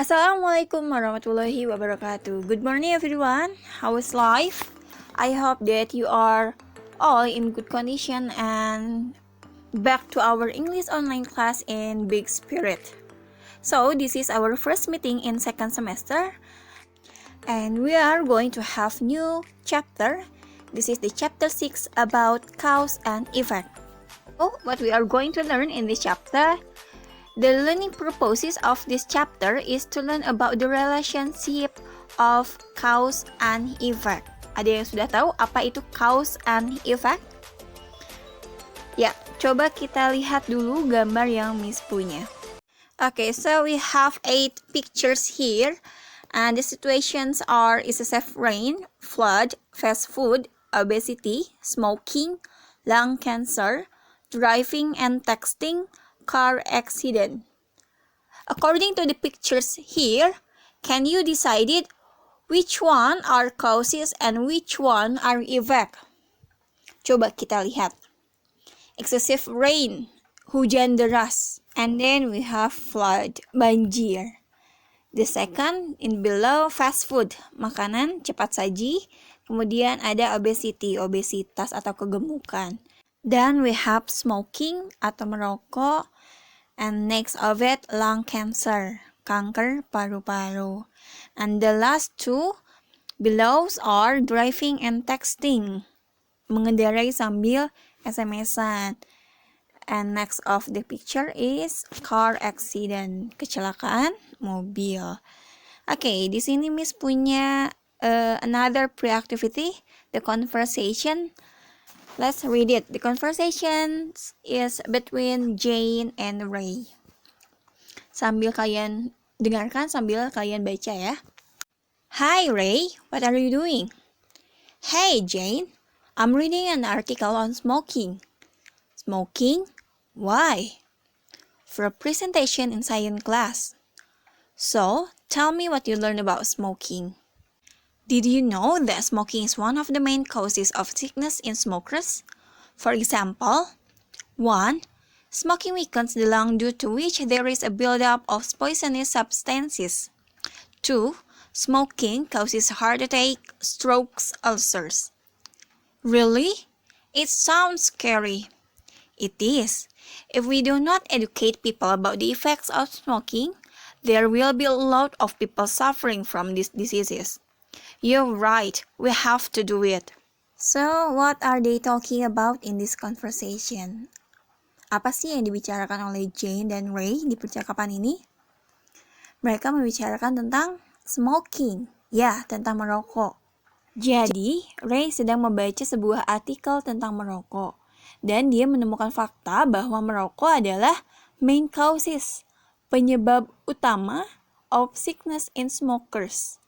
Assalamualaikum warahmatullahi wabarakatuh. Good morning everyone. How is life? I hope that you are all in good condition and back to our English online class in big spirit. So this is our first meeting in second semester and we are going to have new chapter. This is the chapter 6 about cause and effect. So what we are going to learn in this chapter, the learning purposes of this chapter is to learn about the relationship of cause and effect. Ada yang sudah tahu apa itu cause and effect? Ya, coba kita lihat dulu gambar yang Miss punya. Okay, so we have 8 pictures here. And the situations are excessive rain, flood, fast food, obesity, smoking, lung cancer, driving and texting, car accident. According to the pictures here, can you decide which one are causes and which one are effect? Coba kita lihat. Excessive rain, hujan deras. And then we have flood, banjir. The second in below, fast food, makanan cepat saji. Kemudian ada obesity, obesitas atau kegemukan. Then we have smoking atau merokok. And next of it, lung cancer, kanker paru-paru. And the last two below are driving and texting, mengendarai sambil SMS-an. And next of the picture is car accident, kecelakaan mobil. Okay, di sini Miss punya another pre-activity, the conversation. Let's read it. The conversation is between Jane and Ray. Sambil kalian dengarkan, sambil kalian baca ya. Hi Ray, what are you doing? Hey Jane, I'm reading an article on smoking. Smoking? Why? For a presentation in science class. So, tell me what you learned about smoking. Did you know that smoking is one of the main causes of sickness in smokers? For example, 1. Smoking weakens the lung due to which there is a buildup of poisonous substances. 2. Smoking causes heart attack, strokes, ulcers. Really? It sounds scary. It is. If we do not educate people about the effects of smoking, there will be a lot of people suffering from these diseases. You're right, we have to do it. So, what are they talking about in this conversation? Apa sih yang dibicarakan oleh Jane dan Ray di percakapan ini? Mereka membicarakan tentang smoking. Ya, tentang merokok. Jadi, Ray sedang membaca sebuah artikel tentang merokok. Dan dia menemukan fakta bahwa merokok adalah main causes, penyebab utama of sickness in smokers,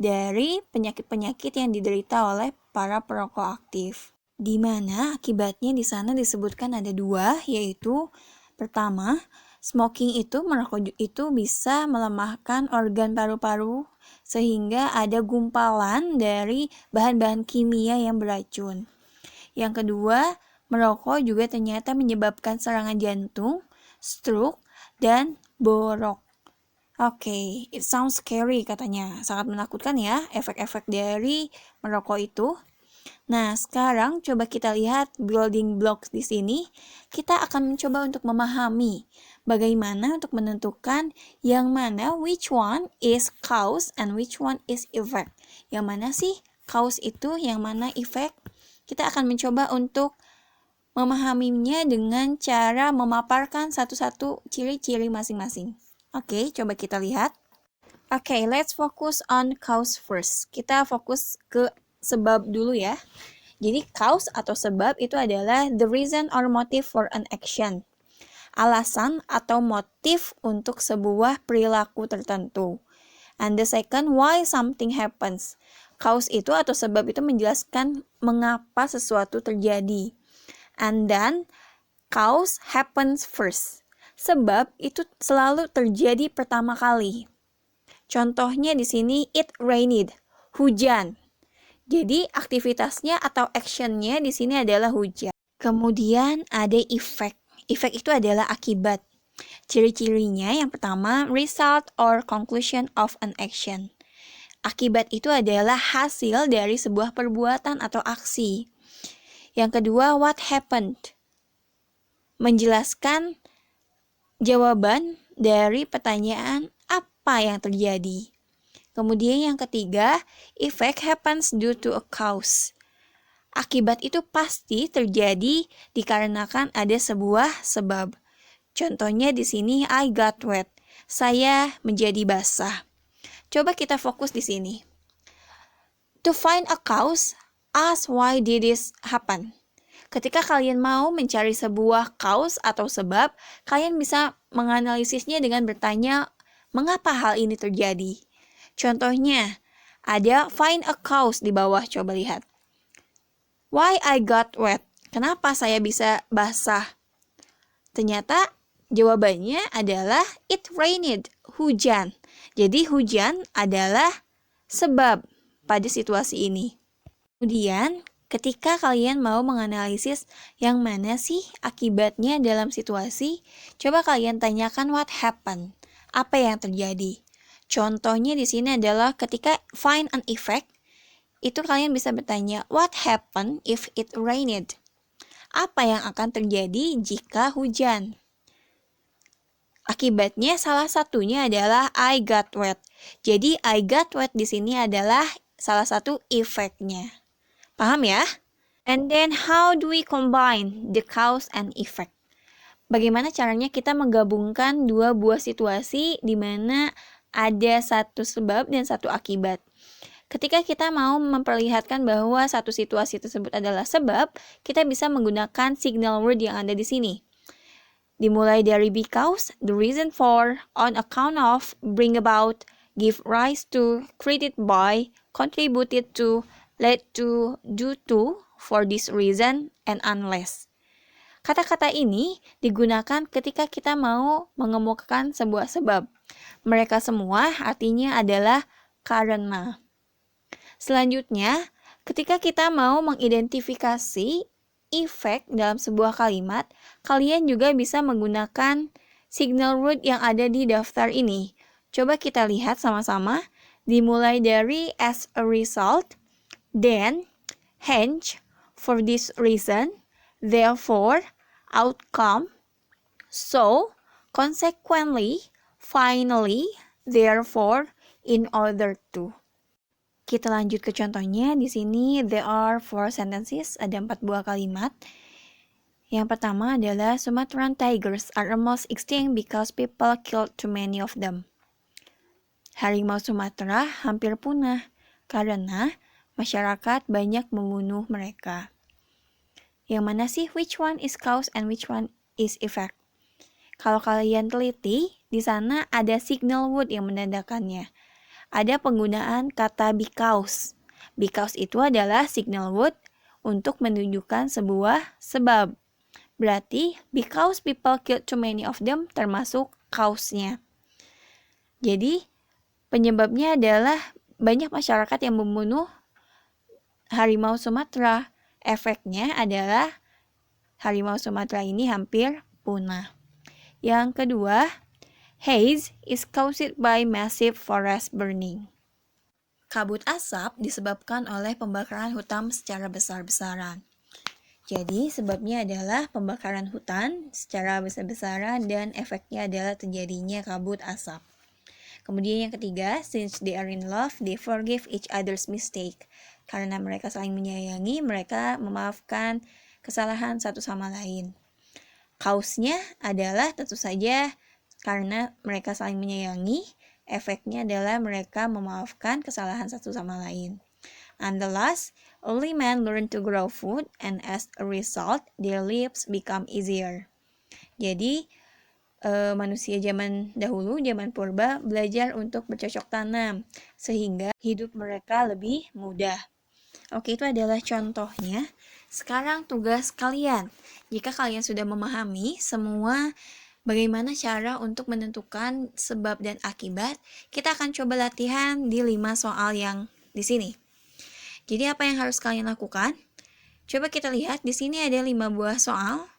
dari penyakit-penyakit yang diderita oleh para perokok aktif. Di mana akibatnya di sana disebutkan ada 2, yaitu pertama, smoking itu, merokok itu bisa melemahkan organ paru-paru sehingga ada gumpalan dari bahan-bahan kimia yang beracun. Yang kedua, merokok juga ternyata menyebabkan serangan jantung, stroke, dan borok. Oke, it sounds scary katanya. Sangat menakutkan ya efek-efek dari merokok itu. Nah, sekarang coba kita lihat building blocks di sini. Kita akan mencoba untuk memahami bagaimana untuk menentukan yang mana which one is cause and which one is effect. Yang mana sih cause itu, yang mana effect? Kita akan mencoba untuk memahaminya dengan cara memaparkan satu-satu ciri-ciri masing-masing. Oke, coba kita lihat. Oke, let's focus on cause first. Kita fokus ke sebab dulu ya. Jadi cause atau sebab itu adalah the reason or motive for an action. Alasan atau motif untuk sebuah perilaku tertentu. And the second, why something happens. Cause itu atau sebab itu menjelaskan mengapa sesuatu terjadi. And then, cause happens first. Sebab itu selalu terjadi pertama kali. Contohnya di sini, it rained, hujan. Jadi aktivitasnya atau actionnya di sini adalah hujan. Kemudian ada effect. Effect itu adalah akibat. Ciri-cirinya yang pertama, result or conclusion of an action. Akibat itu adalah hasil dari sebuah perbuatan atau aksi. Yang kedua, what happened? Menjelaskan jawaban dari pertanyaan apa yang terjadi. Kemudian yang ketiga, effect happens due to a cause. Akibat itu pasti terjadi dikarenakan ada sebuah sebab. Contohnya di sini, I got wet. Saya menjadi basah. Coba kita fokus di sini. To find a cause, ask why did this happen. Ketika kalian mau mencari sebuah cause atau sebab, kalian bisa menganalisisnya dengan bertanya, mengapa hal ini terjadi? Contohnya, ada find a cause di bawah, coba lihat. Why I got wet? Kenapa saya bisa basah? Ternyata jawabannya adalah it rained, hujan. Jadi hujan adalah sebab pada situasi ini. Kemudian, ketika kalian mau menganalisis yang mana sih akibatnya dalam situasi, coba kalian tanyakan what happened. Apa yang terjadi? Contohnya di sini adalah ketika find an effect, itu kalian bisa bertanya, what happened if it rained? Apa yang akan terjadi jika hujan? Akibatnya salah satunya adalah I got wet. Jadi I got wet di sini adalah salah satu efeknya. Paham ya? And then how do we combine the cause and effect? Bagaimana caranya kita menggabungkan dua buah situasi di mana ada satu sebab dan satu akibat? Ketika kita mau memperlihatkan bahwa satu situasi tersebut adalah sebab, kita bisa menggunakan signal word yang ada di sini. Dimulai dari because, the reason for, on account of, bring about, give rise to, created by, contributed to, led to, due to, for this reason, and unless. Kata-kata ini digunakan ketika kita mau mengemukakan sebuah sebab. Mereka semua artinya adalah karena. Selanjutnya, ketika kita mau mengidentifikasi efek dalam sebuah kalimat, kalian juga bisa menggunakan signal word yang ada di daftar ini. Coba kita lihat sama-sama, dimulai dari as a result, then, hence, for this reason, therefore, outcome, so, consequently, finally, therefore, in order to. Kita lanjut ke contohnya. Di sini there are 4 sentences, ada 4 buah kalimat. Yang pertama adalah Sumatran tigers are almost extinct because people killed too many of them. Harimau Sumatera hampir punah karena masyarakat banyak membunuh mereka. Yang mana sih which one is cause and which one is effect? Kalau kalian teliti, di sana ada signal word yang menandakannya. Ada penggunaan kata because. Because itu adalah signal word untuk menunjukkan sebuah sebab. Berarti because people killed too many of them termasuk cause-nya. Jadi penyebabnya adalah banyak masyarakat yang membunuh harimau Sumatera. Efeknya adalah harimau Sumatera ini hampir punah. Yang kedua, haze is caused by massive forest burning. Kabut asap disebabkan oleh pembakaran hutan secara besar-besaran. Jadi sebabnya adalah pembakaran hutan secara besar-besaran dan efeknya adalah terjadinya kabut asap. Kemudian yang ketiga, since they are in love, they forgive each other's mistake. Karena mereka saling menyayangi, mereka memaafkan kesalahan satu sama lain. Cause-nya adalah tentu saja karena mereka saling menyayangi, efeknya adalah mereka memaafkan kesalahan satu sama lain. And the last, only men learn to grow food, and as a result, their lives become easier. Jadi, manusia zaman dahulu, zaman purba, belajar untuk bercocok tanam, sehingga hidup mereka lebih mudah. Oke, itu adalah contohnya. Sekarang tugas kalian. Jika kalian sudah memahami semua bagaimana cara untuk menentukan sebab dan akibat, kita akan coba latihan di 5 soal yang di sini. Jadi apa yang harus kalian lakukan? Coba kita lihat, di sini ada 5 buah soal.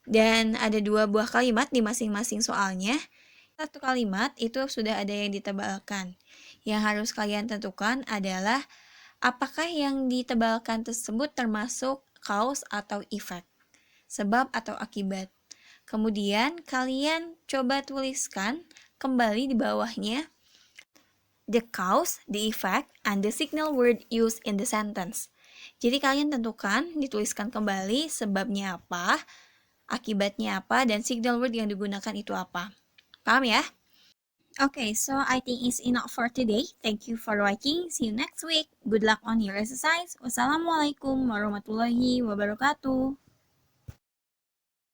Dan ada 2 buah kalimat di masing-masing soalnya. Satu kalimat itu sudah ada yang ditebalkan. Yang harus kalian tentukan adalah apakah yang ditebalkan tersebut termasuk cause atau effect, sebab atau akibat. Kemudian kalian coba tuliskan kembali di bawahnya the cause, the effect, and the signal word used in the sentence. Jadi kalian tentukan, dituliskan kembali sebabnya apa, akibatnya apa, dan signal word yang digunakan itu apa. Paham ya? Okay, so I think it's enough for today. Thank you for watching. See you next week. Good luck on your exercise. Wassalamualaikum warahmatullahi wabarakatuh.